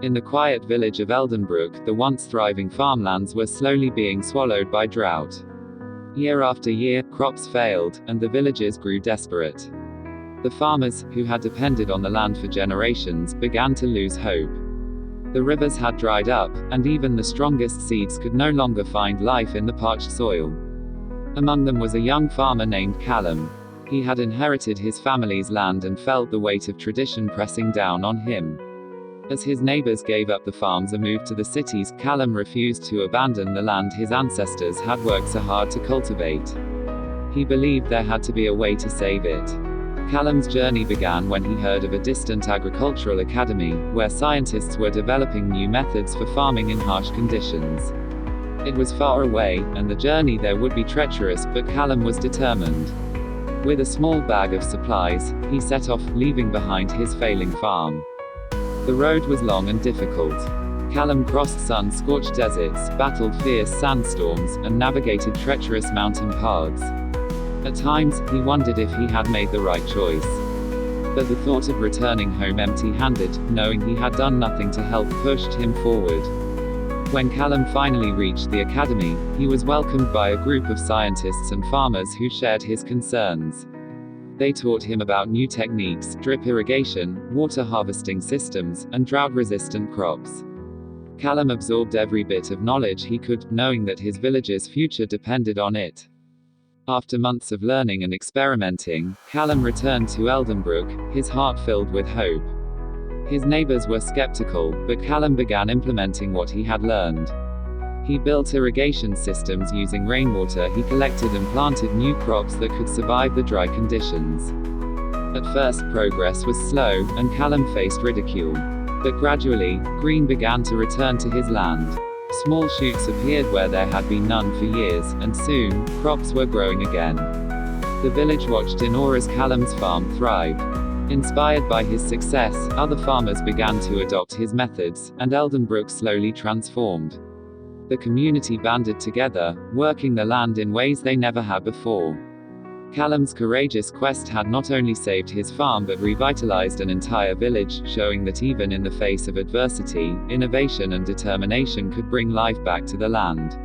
In the quiet village of Eldenbrook, the once thriving farmlands were slowly being swallowed by drought. Year after year, crops failed, and the villagers grew desperate. The farmers, who had depended on the land for generations, began to lose hope. The rivers had dried up, and even the strongest seeds could no longer find life in the parched soil. Among them was a young farmer named Callum. He had inherited his family's land and felt the weight of tradition pressing down on him. As his neighbors gave up the farms and moved to the cities, Callum refused to abandon the land his ancestors had worked so hard to cultivate. He believed there had to be a way to save it. Callum's journey began when he heard of a distant agricultural academy, where scientists were developing new methods for farming in harsh conditions. It was far away, and the journey there would be treacherous, but Callum was determined. With a small bag of supplies, he set off, leaving behind his failing farm. The road was long and difficult. Callum crossed sun-scorched deserts, battled fierce sandstorms, and navigated treacherous mountain paths. At times, he wondered if he had made the right choice. But the thought of returning home empty-handed, knowing he had done nothing to help, pushed him forward. When Callum finally reached the academy, he was welcomed by a group of scientists and farmers who shared his concerns. They taught him about new techniques, drip irrigation, water harvesting systems, and drought-resistant crops. Callum absorbed every bit of knowledge he could, knowing that his village's future depended on it. After months of learning and experimenting, Callum returned to Eldenbrook, his heart filled with hope. His neighbors were skeptical, but Callum began implementing what he had learned. He built irrigation systems using rainwater he collected and planted new crops that could survive the dry conditions. At first, progress was slow, and Callum faced ridicule. But gradually, green began to return to his land. Small shoots appeared where there had been none for years, and soon, crops were growing again. The village watched in awe as Callum's farm thrived. Inspired by his success, other farmers began to adopt his methods, and Eldenbrook slowly transformed. The community banded together, working the land in ways they never had before. Callum's courageous quest had not only saved his farm but revitalized an entire village, showing that even in the face of adversity, innovation and determination could bring life back to the land.